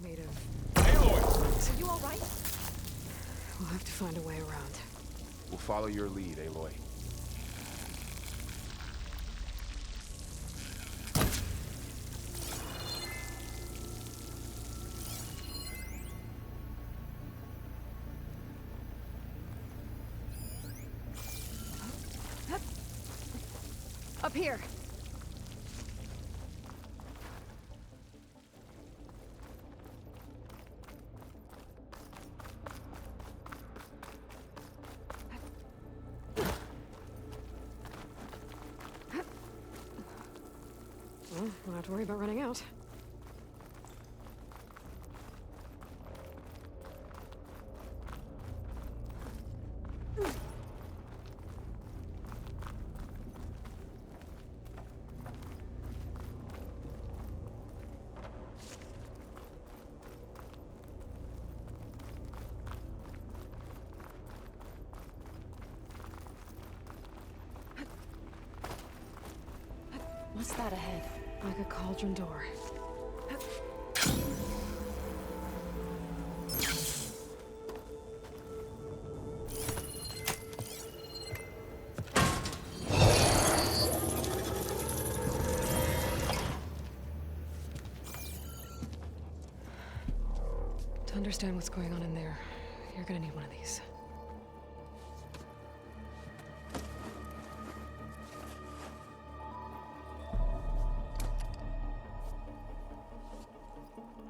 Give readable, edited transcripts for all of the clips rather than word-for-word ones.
Made of... Aloy! Are you alright? We'll have to find a way around. We'll follow your lead, Aloy. Up here! Well, don't have to worry about running out. What's that ahead? Like a cauldron door. To understand what's going on in there, you're gonna need one of these.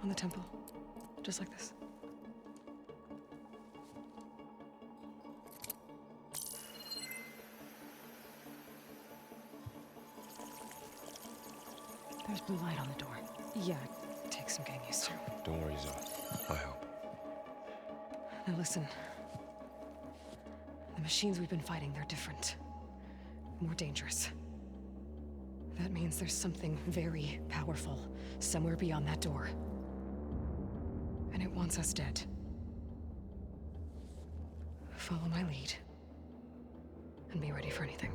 On the temple. Just like this. There's blue light on the door. Yeah, it takes some getting used to. Don't worry, Zoe. I'll help. Now listen. The machines we've been fighting, they're different. More dangerous. That means there's something very powerful somewhere beyond that door. And it wants us dead. Follow my lead. And be ready for anything.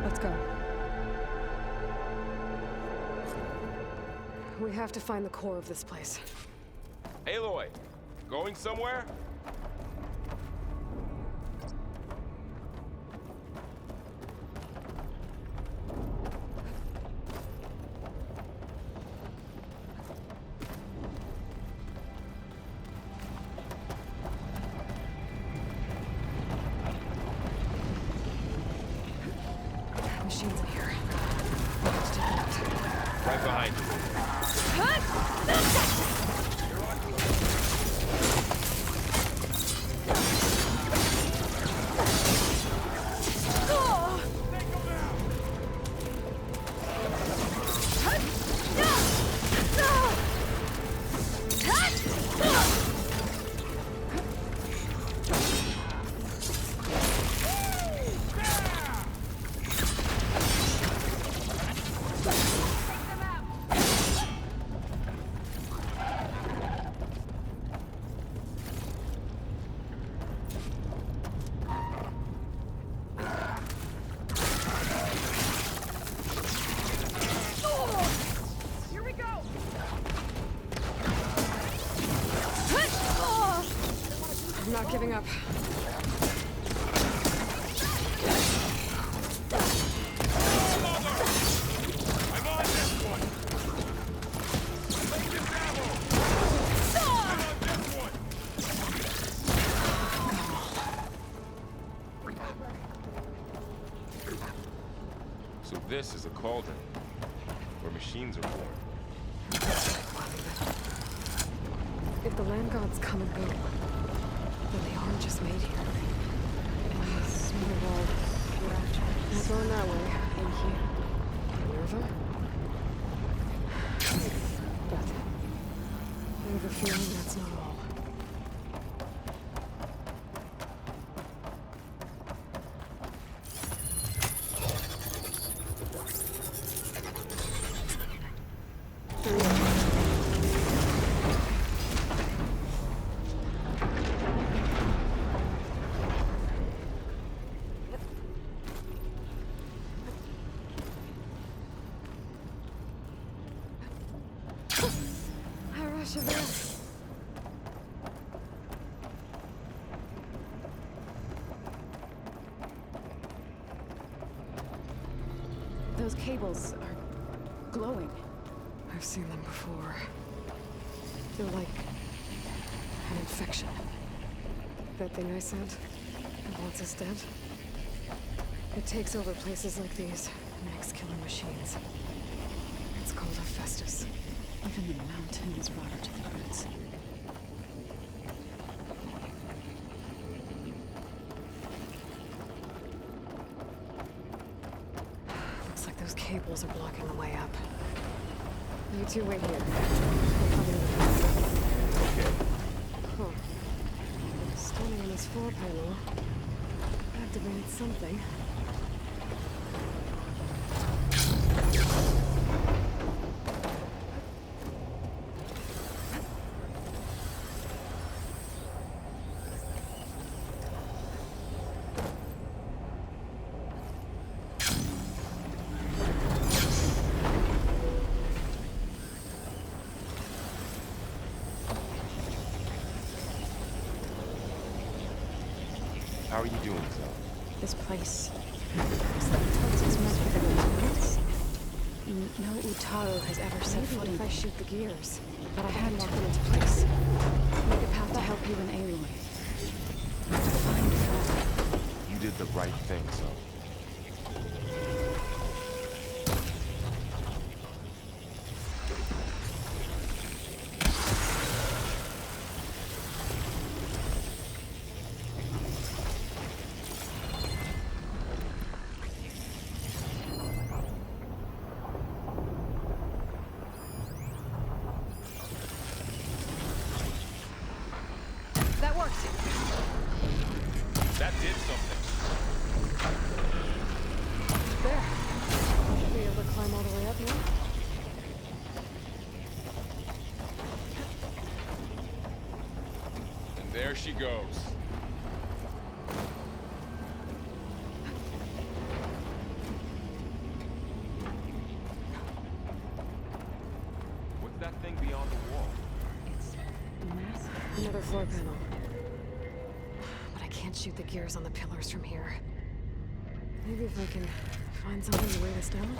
Let's go. We have to find the core of this place. Aloy! Going somewhere? Machines in here. We have to take them out. Right behind you. Here we go! I'm not giving up. I'm on this one! Take this ammo! I'm on this one! So this is a cauldron, where machines are born. If the land gods come and go, then they aren't just made here. Smaller wall. Not going that way. In here. Nerva? But I have a feeling that's not all. Shabbat. Those cables are glowing. I've seen them before. They're like an infection. That thing I sent that wants us dead. It takes over places like these, makes killing machines. It's called Hephaestus. Even the mountain is rotted to the roots. Looks like those cables are blocking the way up. You two wait here. We're coming in. Okay. Huh. Standing on this floor panel activated something. How are you doing, Zoe? This place is meant for the Utahs. No Utaru has ever set foot Maybe in if I shoot the gears, but I I had can to lock them into place. make a path to help you in Aloy. To find Father. You did the right thing, Zoe. That worked! That did something. There. Should be able to climb all the way up now. And there she goes. What's that thing beyond the wall? It's massive. Another floor panel. But I can't shoot the gears on the pillars from here. Maybe if I can find something to weigh this down?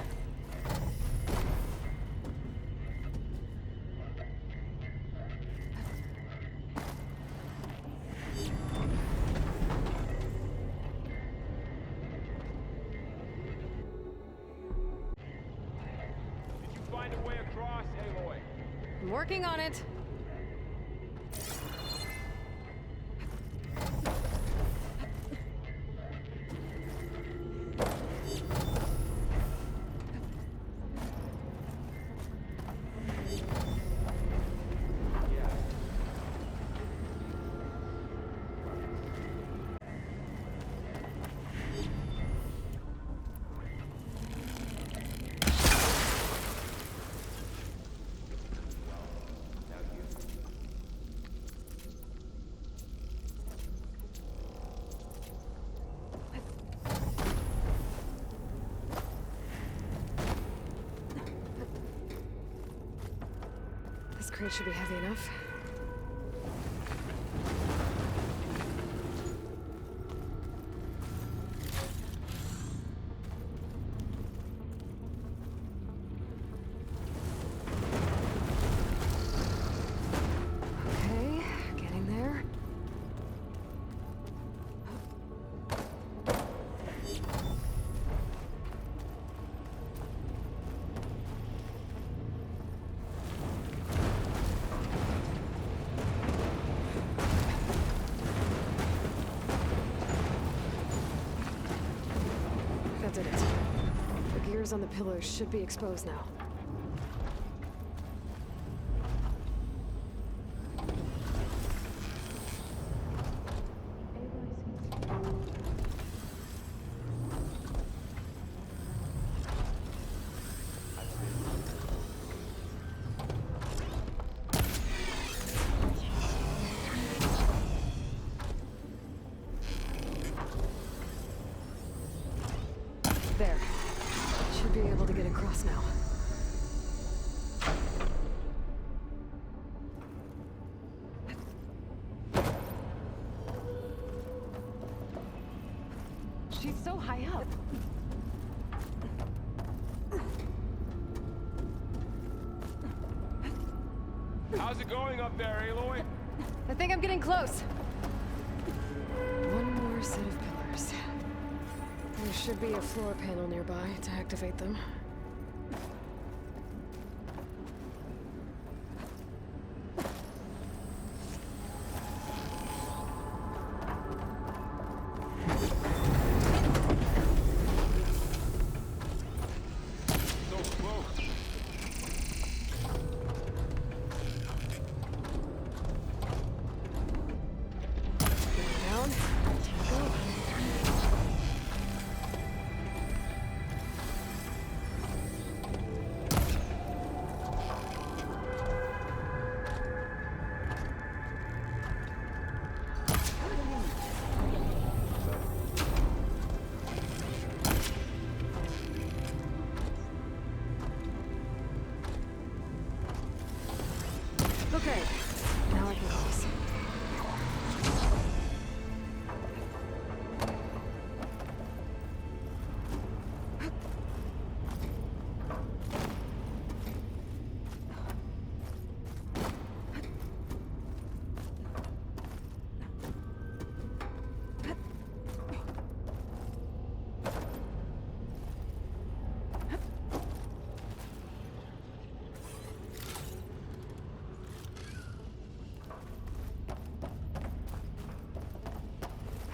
Did you find a way across, Aloy? I'm working on it. This crate should be heavy enough. Okay, getting there. That did it. The gears on the pillars should be exposed now. There. Should be able to get across now. so high up. How's it going up there, Aloy? I think I'm getting close. One more set of pillars. There should be a floor panel nearby to activate them. So close. Down. Go. Okay, now I can cross.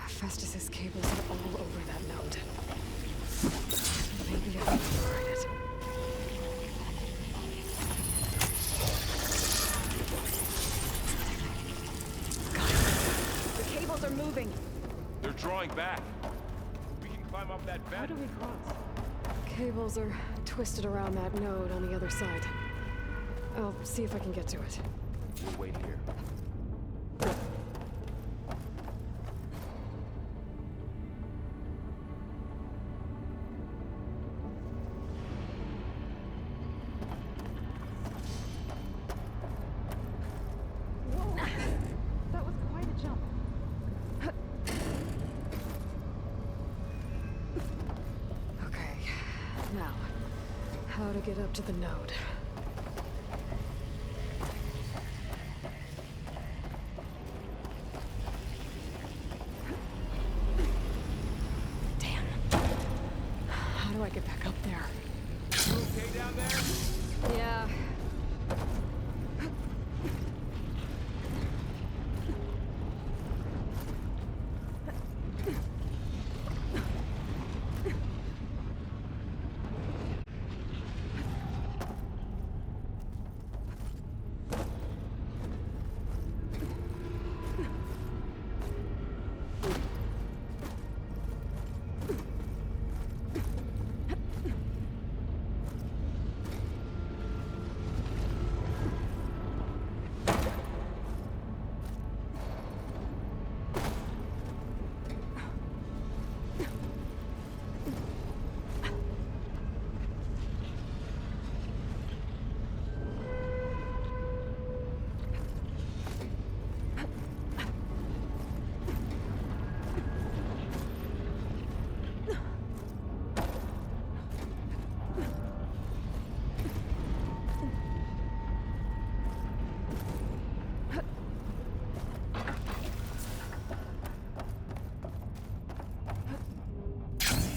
Festus's cables are all over that node. Maybe I can override it. Got it. The cables are moving. They're drawing back. We can climb up that How vent. do we cross? Cables are twisted around that node on the other side. I'll see if I can get to it. We'll wait here. That was quite a jump. Okay, now, how to get up to the node? Damn. How do I get back up there? You okay down there? Yeah.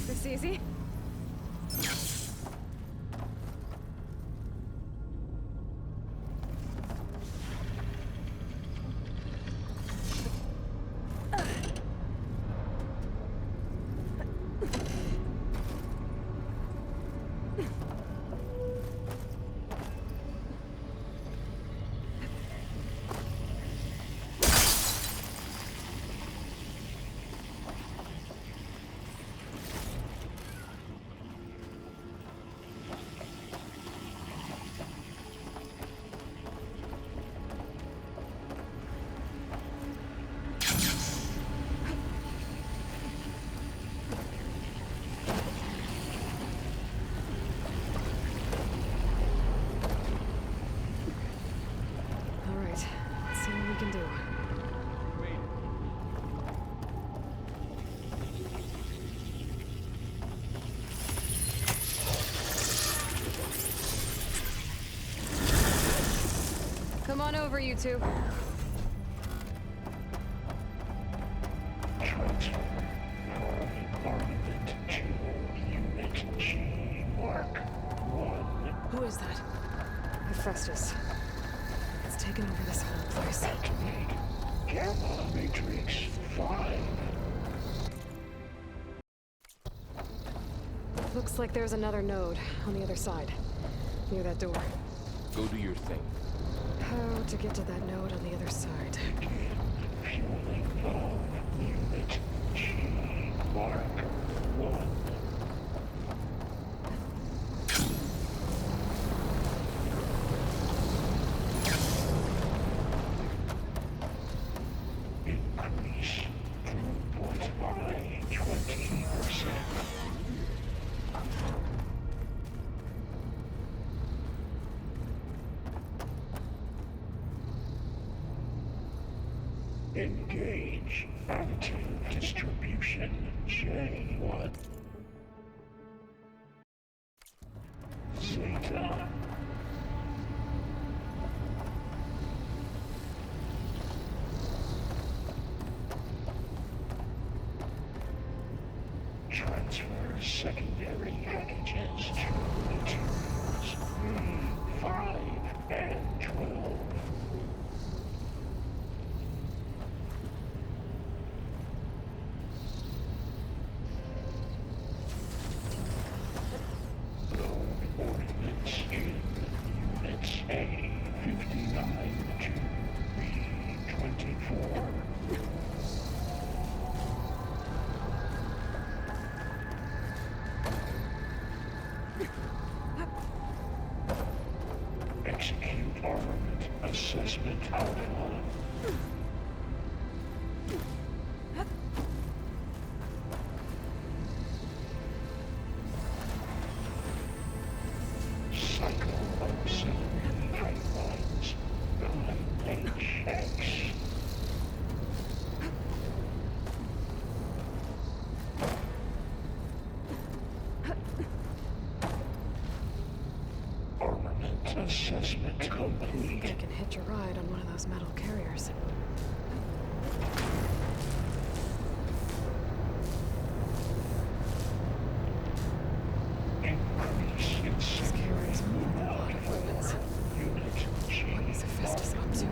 This easy? over, you two. Transfer armament to Unit G Mark 1. Who is that? Hephaestus. It's taken over this whole place. Activate Gamma Matrix 5. Looks like there's another node on the other side, near that door. Go do your thing. How to get to that node on the other side? Begin fueling valve Unit G Mark 1. Increase throughput by 20%. Engage additive distribution J1. Zeta. Transfer secondary packages to materials 3, 5, and 12. Ordnance in Units A59 to B24. Execute armament assessment alpha. Cycle auxiliary pipelines 9HX. Armament assessment I complete. think I can hitch a ride on one of those metal carriers. Increase in These carriers move a lot of weapons. Unit G What is Hephaestus up to?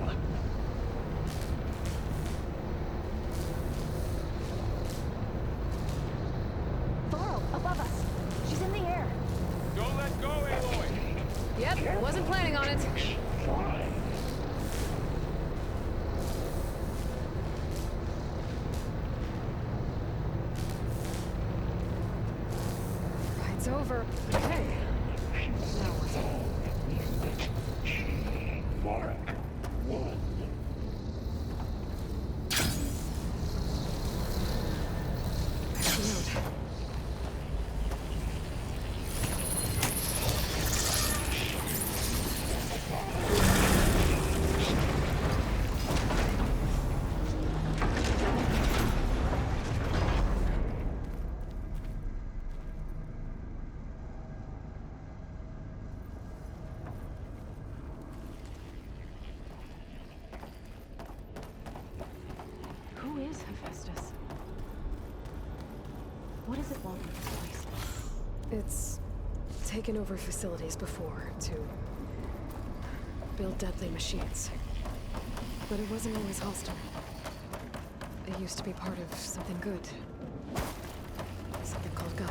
Thorl, above us. She's in the air. Don't let go, Aloy! Yep, wasn't planning on it. 5. Ride's over. Okay. Now what? Unit G Mark 1. There's the node. Who is Hephaestus? What does it want with this place? It's taken over facilities before to build deadly machines. But it wasn't always hostile. It used to be part of something good. Something called Gaia.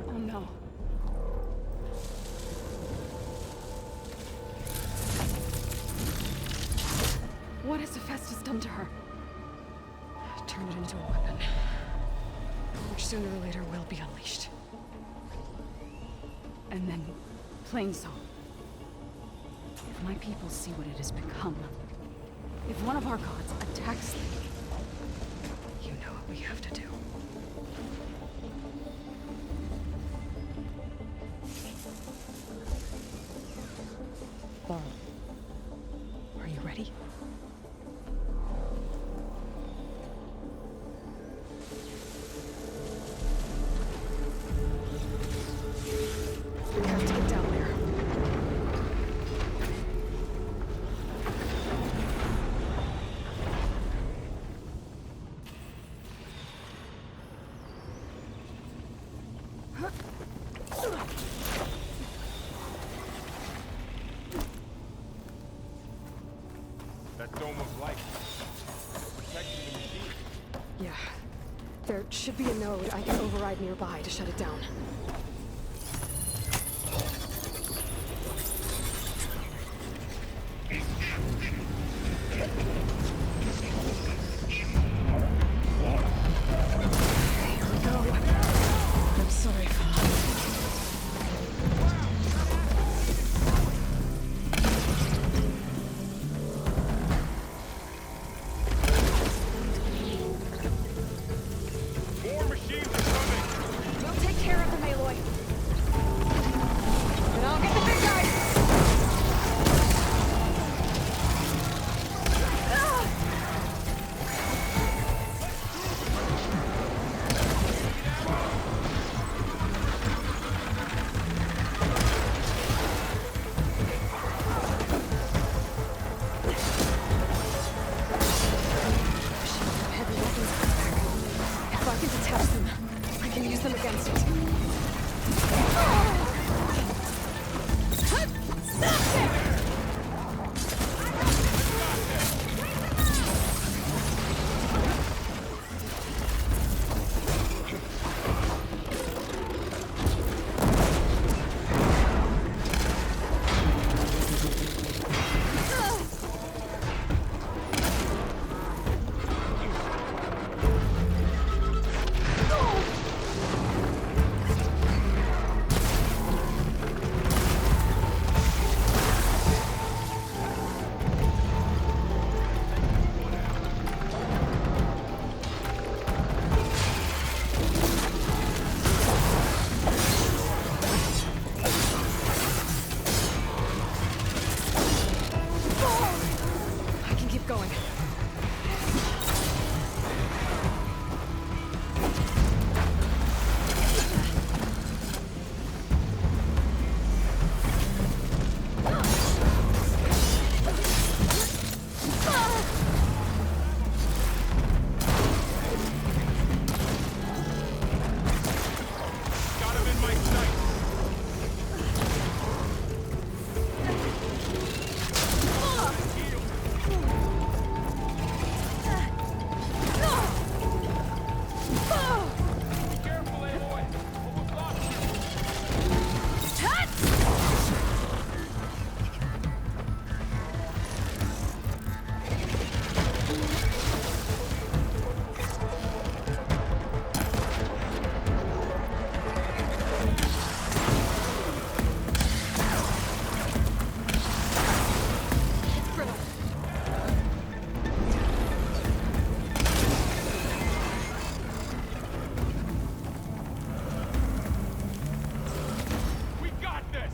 Oh no. What has Hephaestus done to her? Turn it into a weapon. Which sooner or later will be unleashed. And then, Plainsong. If my people see what it has become, if one of our gods attacks them, You know what we have to do. Laurel, are you ready? Should be a node I can override nearby to shut it down. Here we go. I'm sorry, Father. More machines are coming! We'll take care of them, Aloy. But I'll get the big guy! Heavy weapons backpack. If I can detach them, I can use them against it. Stop there! I can keep going. Got him in my sight! Careful, Aloy! Almost lost you! We got this!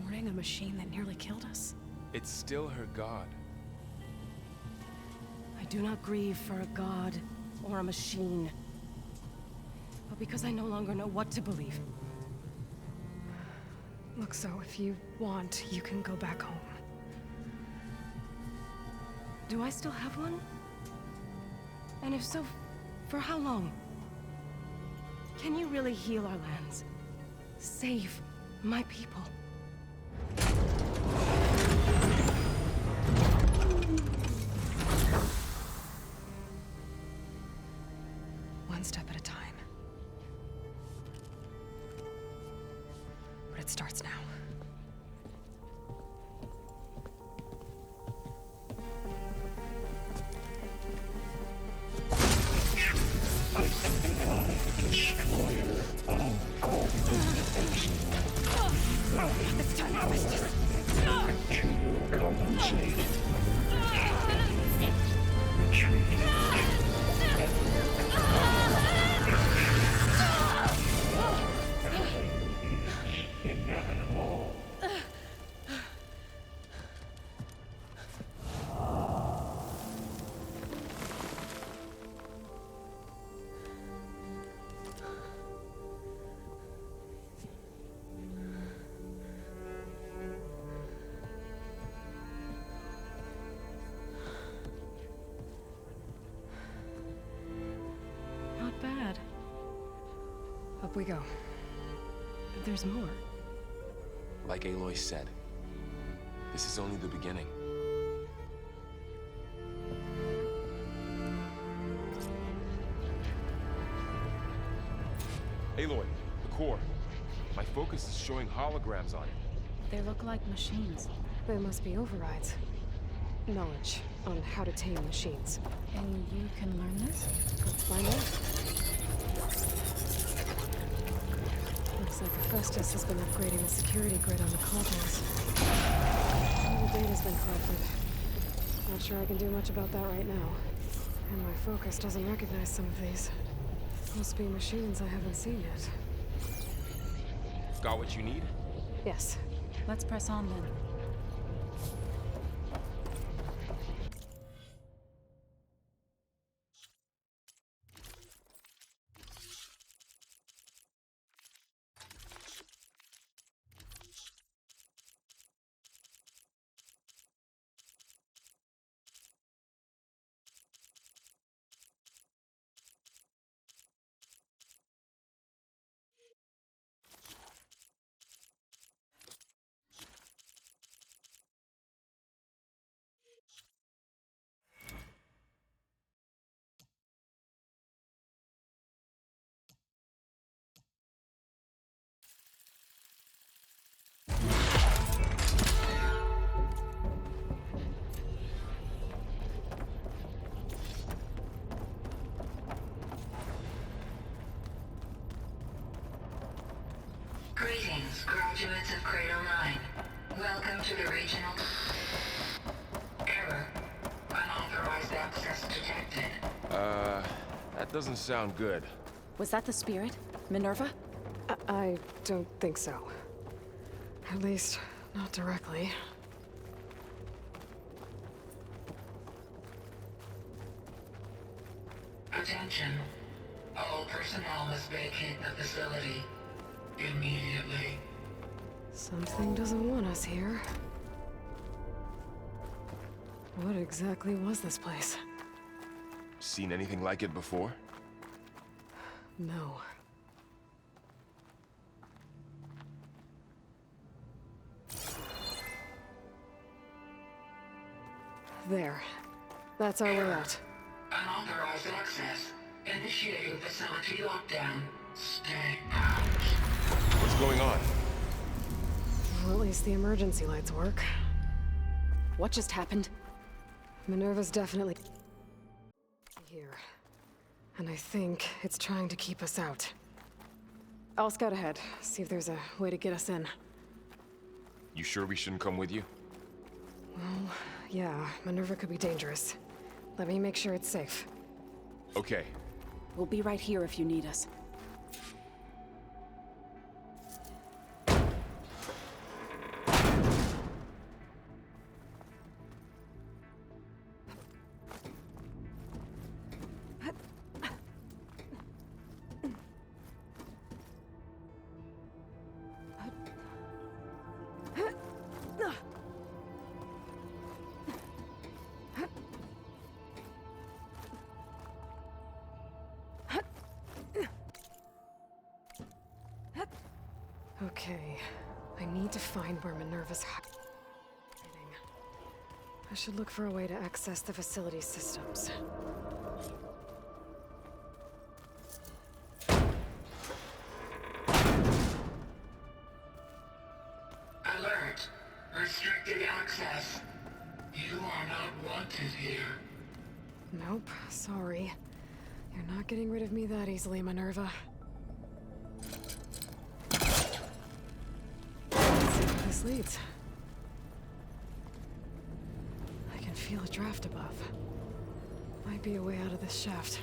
Warning a machine that nearly killed us? It's still her god. I do not grieve for a god or a machine, but because I no longer know what to believe. Look, so if you want, you can go back home. Do I still have one? And if so, for how long? Can you really heal our lands? Save my people? One step at a time. But it starts now. Destroyer of golden we go. There's more. Like Aloy said, this is only the beginning. Aloy, the core. My focus is showing holograms on it. They look like machines. They must be overrides. Knowledge on how to tame machines. And you can learn this? Let's find out. Looks like Hephaestus has been upgrading the security grid on the cauldrons. All the data's been corrupted. Not sure I can do much about that right now. And my focus doesn't recognize some of these. Must be machines I haven't seen yet. Got what you need? Yes. Let's press on then. Greetings, graduates of Cradle 9. Welcome to the regional... Error. Unauthorized access detected. That doesn't sound good. Was that the spirit? Minerva? I don't think so. At least, not directly. Attention. All personnel must vacate the facility. Immediately. Something doesn't want us here. What exactly was this place? Seen anything like it before? No. There. That's our way out. Unauthorized access. Initiating facility lockdown. Stay out. What's going on? Well, at least the emergency lights work. What just happened? Minerva's definitely here. And I think it's trying to keep us out. I'll scout ahead, see if there's a way to get us in. You sure we shouldn't come with you? Well, yeah, Minerva could be dangerous. Let me make sure it's safe. Okay. We'll be right here if you need us. Okay, I need to find where Minerva's hiding. I should look for a way to access the facility systems. Alert. Restricted access. You are not wanted here. Nope, sorry. You're not getting rid of me that easily, Minerva. Let's see where this leads. I can feel a draft above. Might be a way out of this shaft.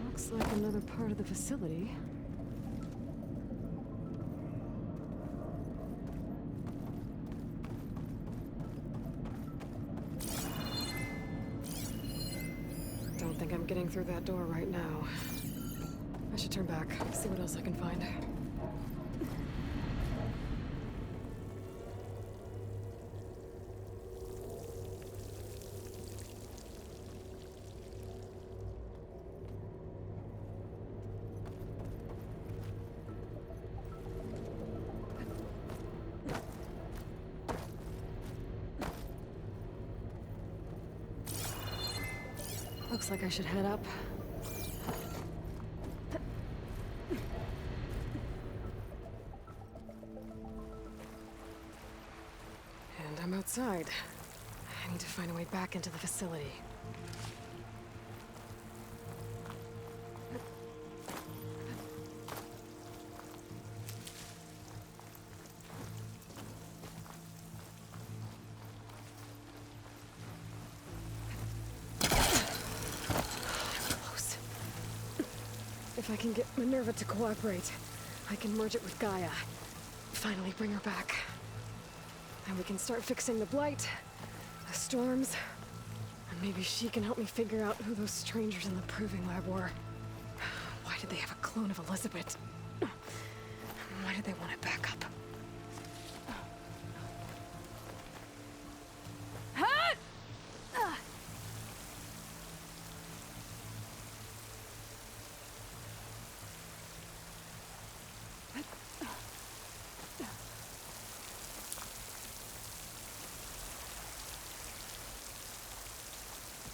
Looks like another part of the facility. Don't think I'm getting through that door right now. I should turn back, see what else I can find. Looks like I should head up. And I'm outside. I need to find a way back into the facility. Close. If I can get Minerva to cooperate, I can merge it with Gaia. Finally bring her back. And we can start fixing the Blight, the storms, and maybe she can help me figure out who those strangers in the Proving Lab were. Why did they have a clone of Elizabeth? Why did they want it back up?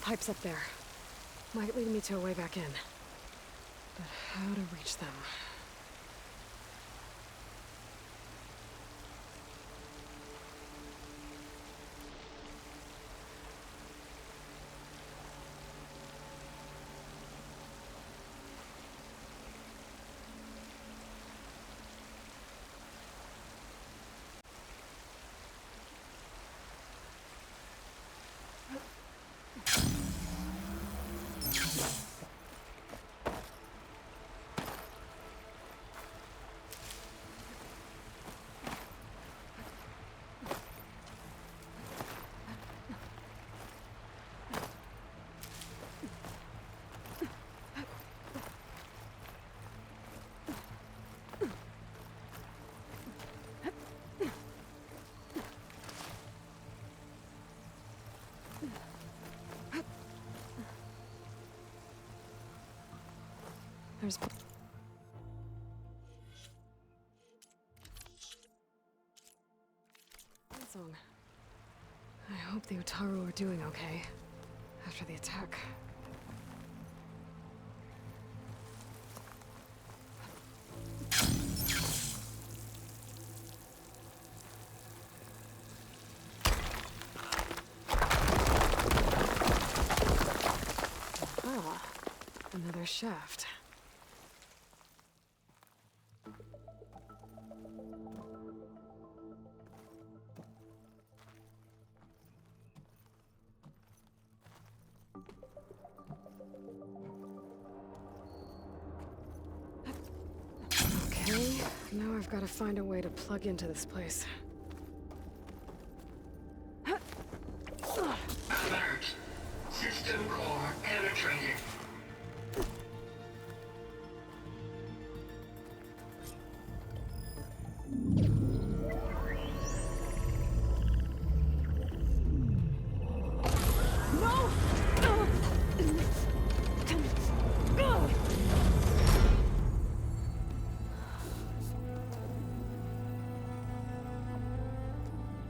Pipes up there. Might lead me to a way back in. But how to reach them? There's... Song. I hope the Utaru are doing okay after the attack. Ah, another shaft. Okay, now I've got to find a way to plug into this place. Alert. System core penetrated.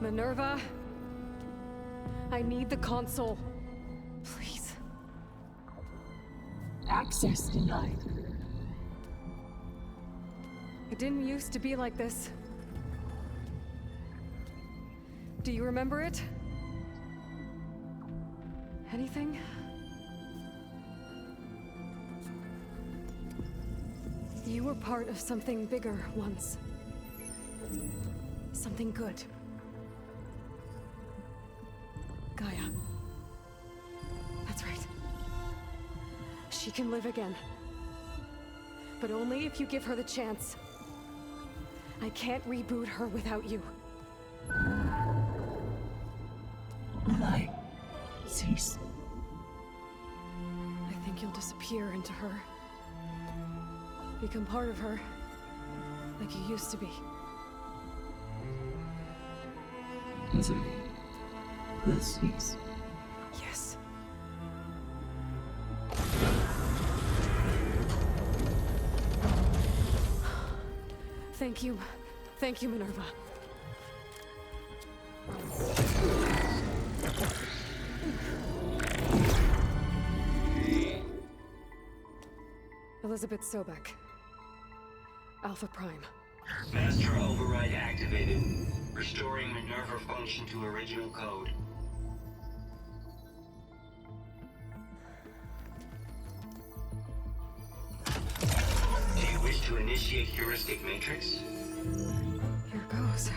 Minerva, I need the console. Please. Access denied. It didn't used to be like this. Do you remember it? Anything? You were part of something bigger once. Something good. Gaia. That's right. She can live again. But only if you give her the chance. I can't reboot her without you. Light. Cease. I think you'll disappear into her. Become part of her. Like you used to be. Misery. Will cease. Yes. Thank you. Thank you, Minerva. Elizabeth Sobek. Alpha Prime. Master override activated. Restoring Minerva function to original code. Do you wish to initiate heuristic matrix? Here goes.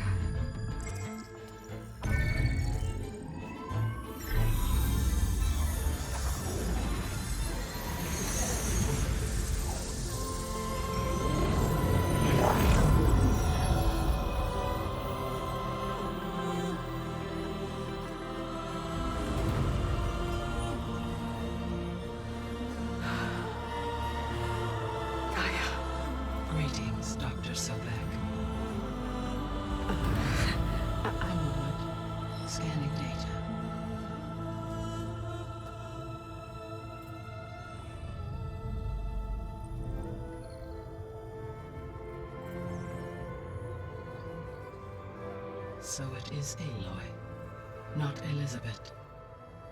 Gaia. Greetings, Dr. Sobek. A moment. Scanning data. So it is Aloy, not Elizabeth.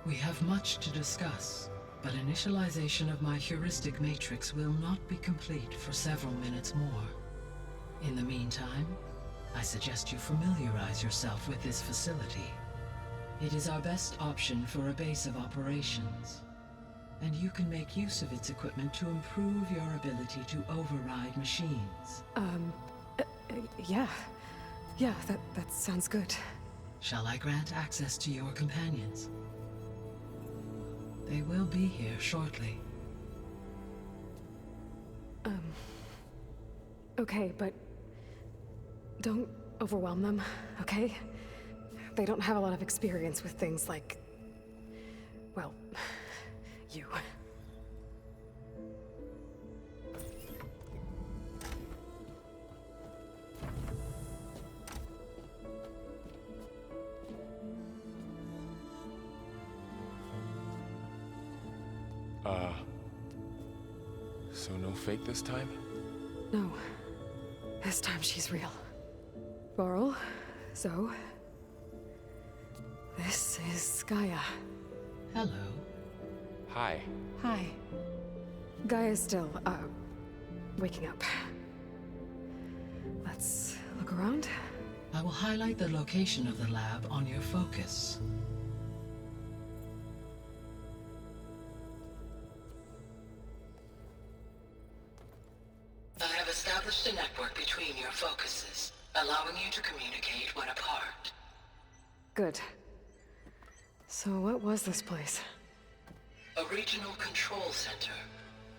We have much to discuss, but initialization of my heuristic matrix will not be complete for several minutes more. In the meantime, I suggest you familiarize yourself with this facility. It is our best option for a base of operations, and you can make use of its equipment to improve your ability to override machines. Yeah. Yeah, that sounds good. Shall I grant access to your companions? They will be here shortly. Okay, but don't overwhelm them, okay? They don't have a lot of experience with things like, well, you. So no fake this time? No. This time she's real. Laurel, Zoe. This is Gaia. Hello. Hi. Hi. Gaia's still, waking up. Let's look around. I will highlight the location of the lab on your focus. I have established a network between your focuses, allowing you to communicate when apart. Good. So what was this place? A regional control center,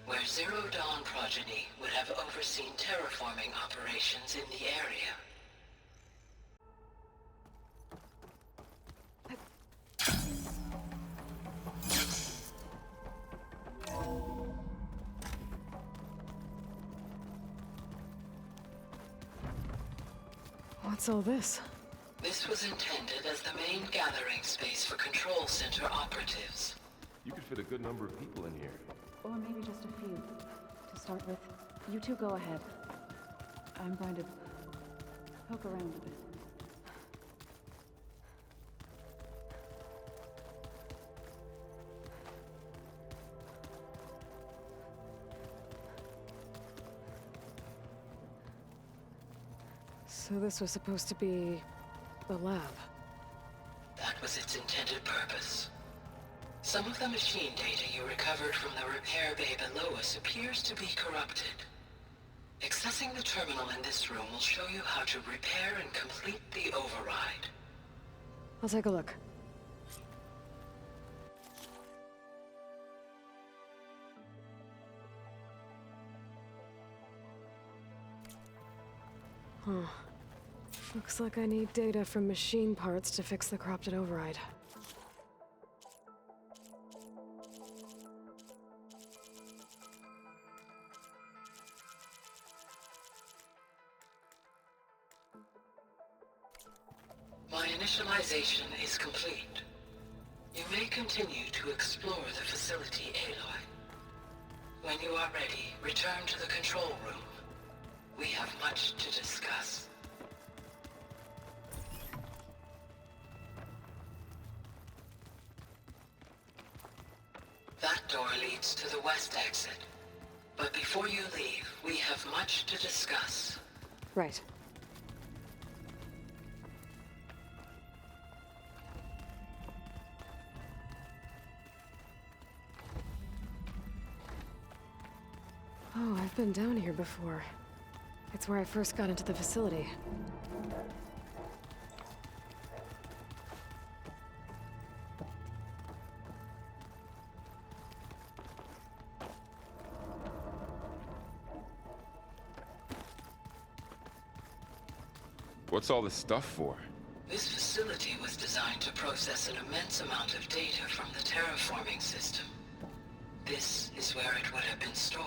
where Zero Dawn progeny would have overseen terraforming operations in the area. What's all this? This was intended as the main gathering space for control center operatives. You could fit a good number of people in here. Or maybe just a few. To start with, you two go ahead. I'm going to poke around a bit. So this was supposed to be the lab. That was its intended purpose. Some of the machine data you recovered from the repair bay below us appears to be corrupted. Accessing the terminal in this room will show you how to repair and complete the override. I'll take a look. Huh. Looks like I need data from machine parts to fix the corrupted override. My initialization is complete. You may continue to explore the facility, Aloy. When you are ready, return to the control room. We have much to discuss. That door leads to the west exit. But before you leave, we have much to discuss. Right. Oh, I've been down here before. It's where I first got into the facility. What's all this stuff for? This facility was designed to process an immense amount of data from the terraforming system. This is where it would have been stored.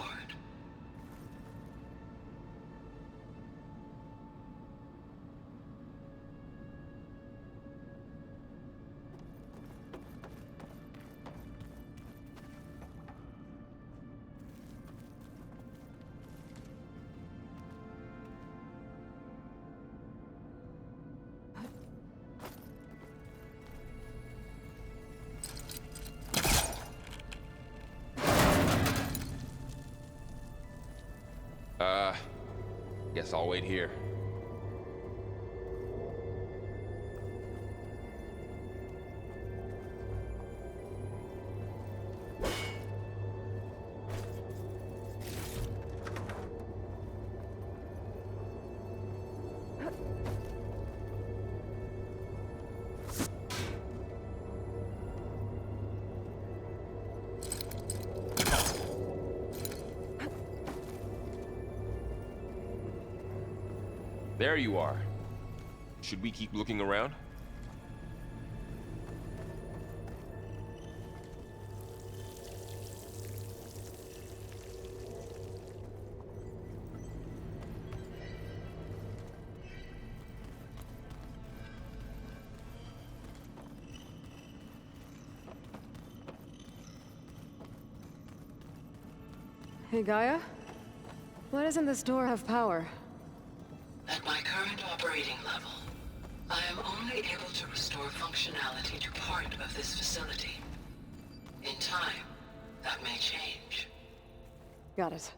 Guess I'll wait here. There you are. Should we keep looking around? Hey, Gaia? Why doesn't this door have power? At my current operating level, I am only able to restore functionality to part of this facility. In time, that may change. Got it.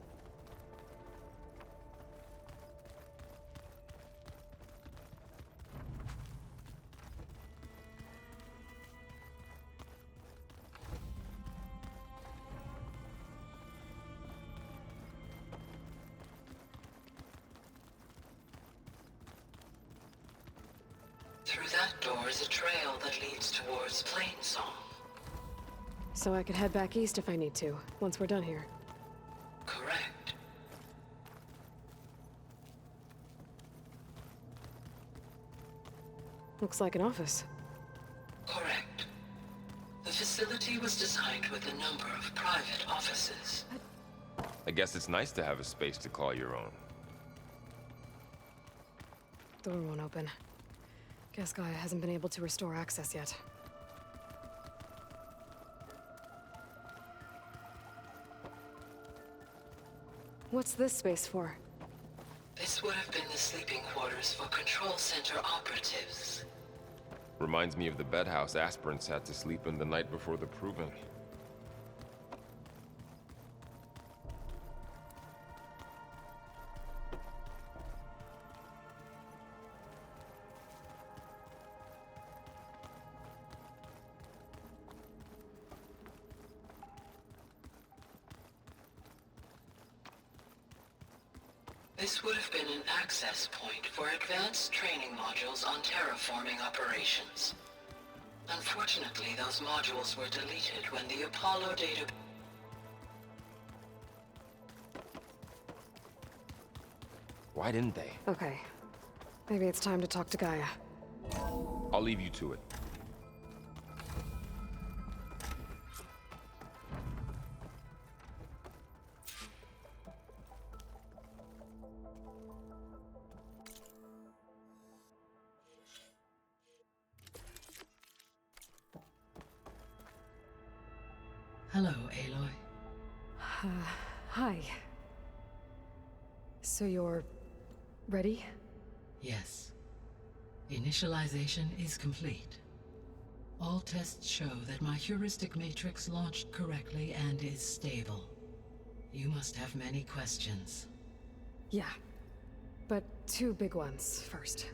Through that door is a trail that leads towards Plainsong. So I could head back east if I need to, once we're done here. Correct. Looks like an office. Correct. The facility was designed with a number of private offices. I guess it's nice to have a space to call your own. Door won't open. Guess Gaia hasn't been able to restore access yet. What's this space for? This would have been the sleeping quarters for Control Center operatives. Reminds me of the bedhouse aspirants had to sleep in the night before the proving. This would have been an access point for advanced training modules on terraforming operations. Unfortunately, those modules were deleted when the Apollo data... Why didn't they? Okay. Maybe it's time to talk to Gaia. I'll leave you to it. Hello, Aloy. Hi. So you're... ready? Yes. Initialization is complete. All tests show that my heuristic matrix launched correctly and is stable. You must have many questions. Yeah. But two big ones first.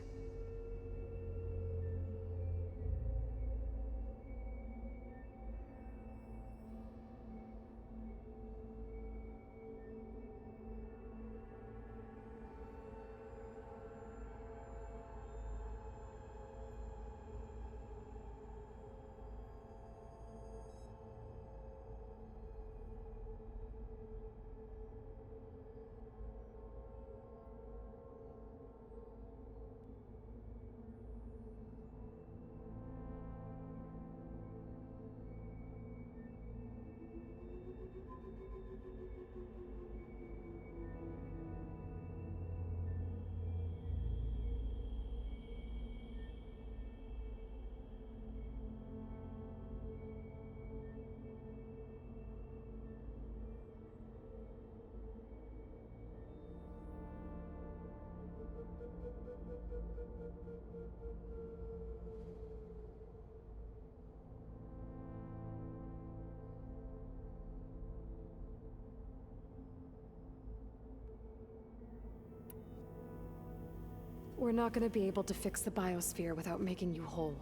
We're not gonna be able to fix the biosphere without making you whole.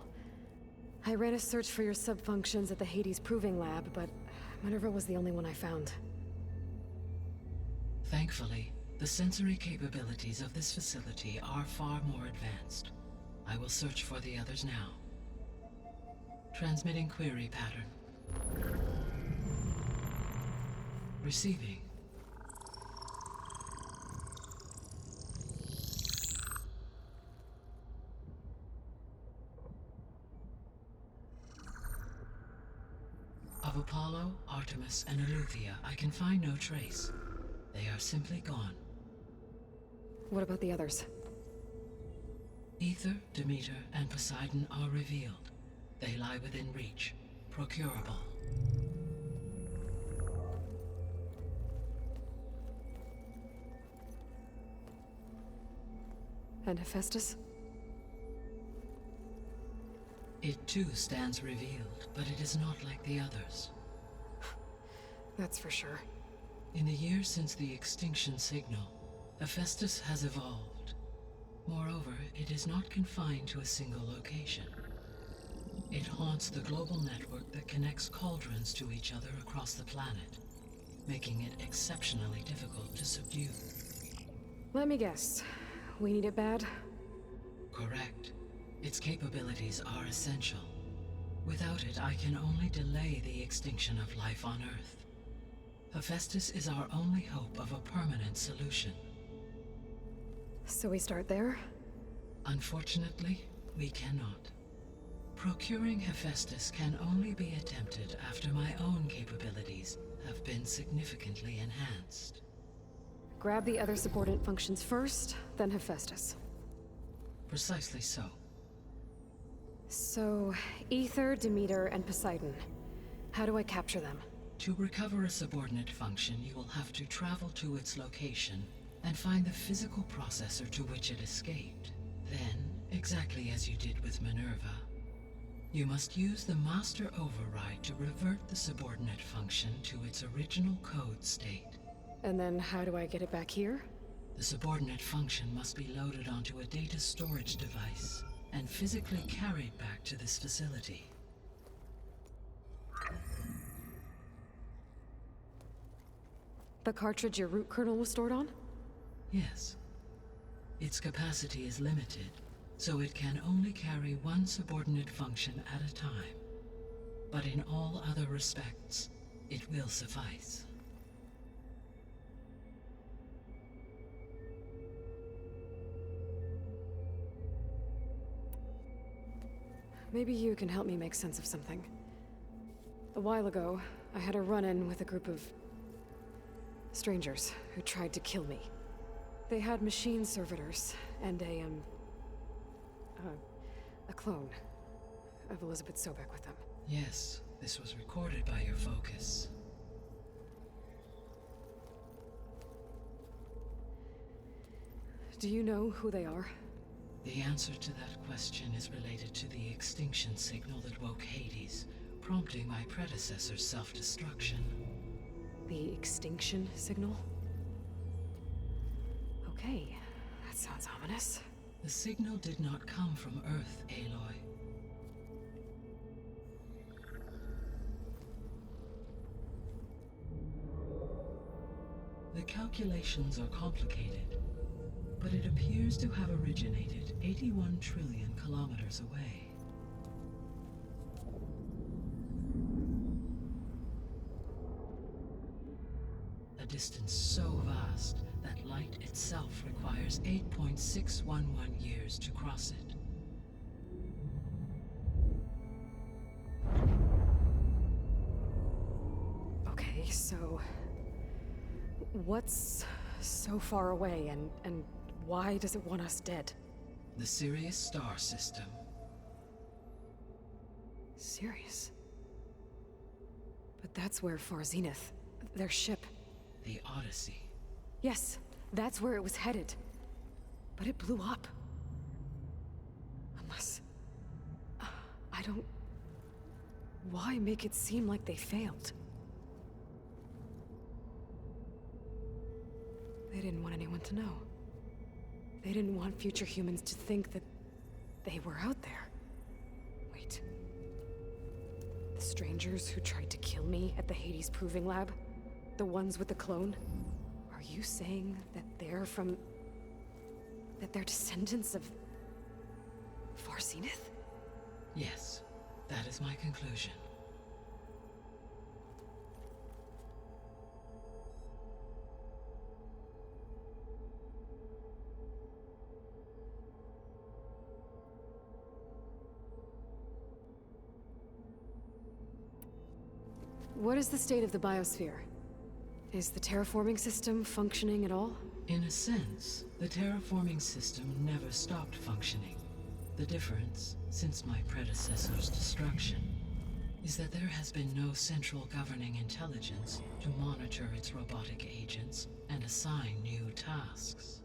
I ran a search for your subfunctions at the Hades Proving Lab, but Minerva was the only one I found. Thankfully, the sensory capabilities of this facility are far more advanced. I will search for the others now. Transmitting query pattern. Receiving. Of Apollo, Artemis, and Eleuthia, I can find no trace. They are simply gone. What about the others? Aether, Demeter, and Poseidon are revealed. They lie within reach, procurable. And Hephaestus? It too stands revealed, but it is not like the others. That's for sure. In the years since the extinction signal, Hephaestus has evolved. Moreover, it is not confined to a single location. It haunts the global network that connects cauldrons to each other across the planet, making it exceptionally difficult to subdue. Let me guess. We need it bad? Correct. Its capabilities are essential. Without it, I can only delay the extinction of life on Earth. Hephaestus is our only hope of a permanent solution. So we start there? Unfortunately, we cannot. Procuring Hephaestus can only be attempted after my own capabilities have been significantly enhanced. Grab the other subordinate functions first, then Hephaestus. Precisely so. So, Aether, Demeter, and Poseidon. How do I capture them? To recover a subordinate function, you will have to travel to its location and find the physical processor to which it escaped. Then, exactly as you did with Minerva, you must use the Master Override to revert the subordinate function to its original code state. And then how do I get it back here? The subordinate function must be loaded onto a data storage device and physically carried back to this facility. The cartridge your root kernel was stored on? Yes. Its capacity is limited, so it can only carry one subordinate function at a time. But in all other respects, it will suffice. Maybe you can help me make sense of something. A while ago, I had a run-in with a group of strangers who tried to kill me. They had machine servitors and a clone of Elizabeth Sobek with them. Yes, this was recorded by your focus. Do you know who they are? The answer to that question is related to the extinction signal that woke Hades, prompting my predecessor's self-destruction. The extinction signal? Okay, that sounds ominous. The signal did not come from Earth, Aloy. The calculations are complicated, but it appears to have originated 81 trillion kilometers away. A distance so vast that light itself requires 8.611 years to cross it. Okay, so what's so far away and why does it want us dead? The Sirius star system. Sirius? But that's where Far Zenith, their ship. The Odyssey. Yes, that's where it was headed. But it blew up. Unless... I don't... Why make it seem like they failed? They didn't want anyone to know. They didn't want future humans to think that they were out there. Wait. The strangers who tried to kill me at the Hades Proving Lab? The ones with the clone? Are you saying that they're from... that they're descendants of... Far Zenith? Yes, that is my conclusion. What is the state of the biosphere? Is the terraforming system functioning at all? In a sense, the terraforming system never stopped functioning. The difference, since my predecessor's destruction, is that there has been no central governing intelligence to monitor its robotic agents and assign new tasks.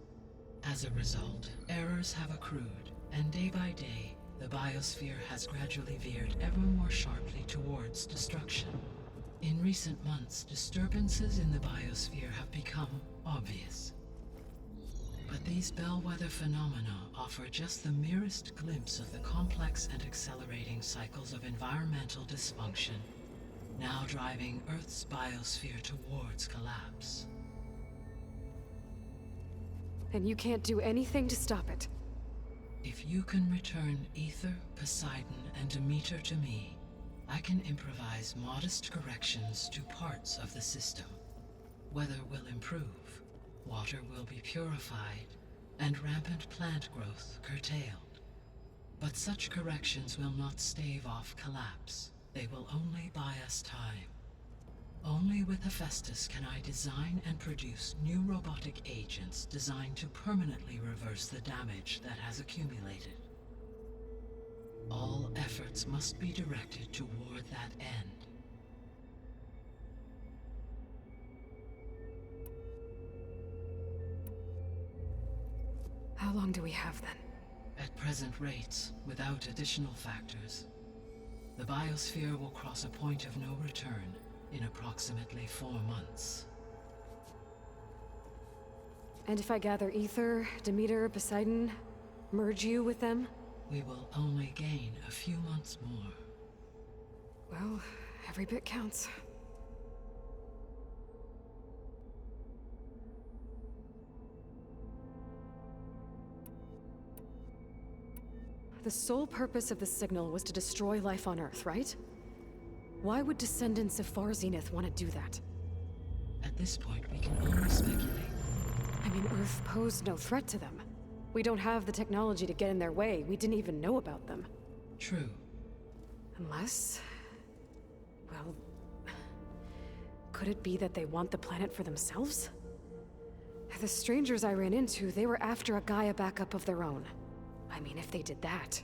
As a result, errors have accrued, and day by day, the biosphere has gradually veered ever more sharply towards destruction. In recent months, disturbances in the biosphere have become obvious. But these bellwether phenomena offer just the merest glimpse of the complex and accelerating cycles of environmental dysfunction, now driving Earth's biosphere towards collapse. And you can't do anything to stop it? If you can return Aether, Poseidon, and Demeter to me, I can improvise modest corrections to parts of the system. Weather will improve, water will be purified, and rampant plant growth curtailed. But such corrections will not stave off collapse. They will only buy us time. Only with Hephaestus can I design and produce new robotic agents designed to permanently reverse the damage that has accumulated. All efforts must be directed toward that end. How long do we have then? At present rates, without additional factors, the biosphere will cross a point of no return in approximately 4 months. And if I gather Aether, Demeter, Poseidon, merge you with them? We will only gain a few months more. Well, every bit counts. The sole purpose of the signal was to destroy life on Earth, right? Why would descendants of Far Zenith want to do that? At this point, we can only speculate. I mean, Earth posed no threat to them. We don't have the technology to get in their way. We didn't even know about them. True. Unless... well... could it be that they want the planet for themselves? The strangers I ran into, they were after a Gaia backup of their own. I mean, if they did that...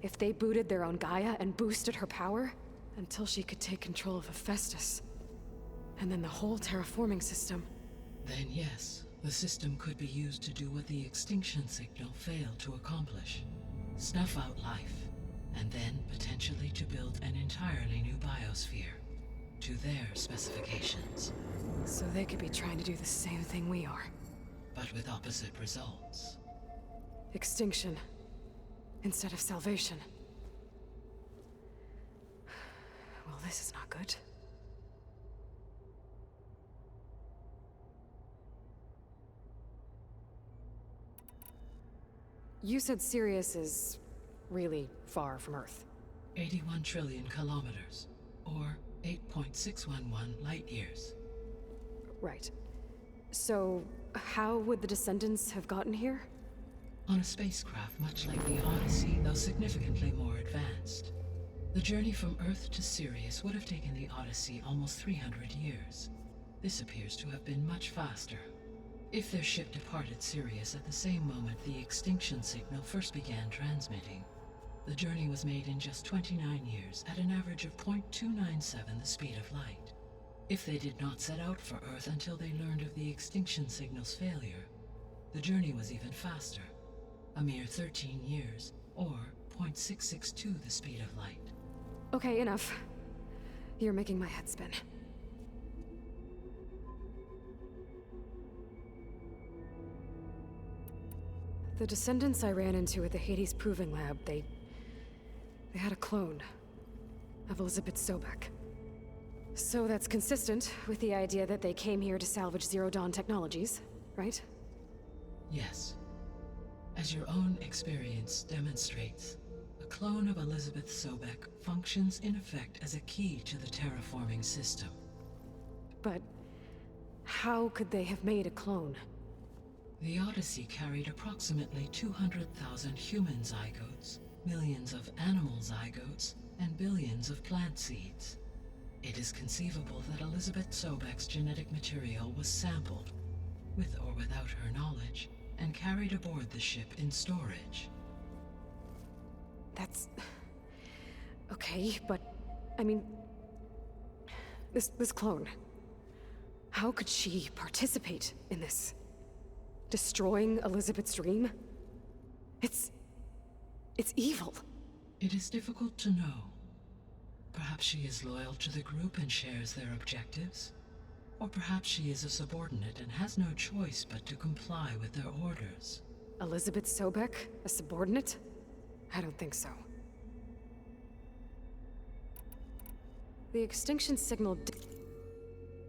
if they booted their own Gaia and boosted her power... until she could take control of Hephaestus. And then the whole terraforming system. Then yes, the system could be used to do what the extinction signal failed to accomplish. Snuff out life, and then potentially to build an entirely new biosphere. to their specifications, So they could be trying to do the same thing we are. but with opposite results. Extinction. Instead of salvation. Well, this is not good. You said Sirius is really far from Earth. 81 trillion kilometers, or 8.611 light years. Right. So, how would the Descendants have gotten here? On a spacecraft much like the Odyssey, though significantly more advanced. The journey from Earth to Sirius would have taken the Odyssey almost 300 years. This appears to have been much faster. If their ship departed Sirius at the same moment the extinction signal first began transmitting, the journey was made in just 29 years at an average of 0.297 the speed of light. If they did not set out for Earth until they learned of the extinction signal's failure, the journey was even faster, a mere 13 years, or 0.662 the speed of light. Okay, enough. You're making my head spin. The Descendants I ran into at the Hades Proving Lab, they had a clone of Elizabeth Sobek. So that's consistent with the idea that they came here to salvage Zero Dawn technologies, right? Yes. As your own experience demonstrates, a clone of Elizabeth Sobek functions in effect as a key to the terraforming system. But how could they have made a clone? The Odyssey carried approximately 200,000 human zygotes, millions of animal zygotes, and billions of plant seeds. It is conceivable that Elizabeth Sobek's genetic material was sampled, with or without her knowledge, and carried aboard the ship in storage. That's... okay, but... I mean... This clone... How could she participate in this? Destroying Elizabeth's dream? It's evil. It is difficult to know. Perhaps she is loyal to the group and shares their objectives. Or perhaps she is a subordinate and has no choice but to comply with their orders. Elizabeth Sobek, a subordinate? I don't think so. The extinction signal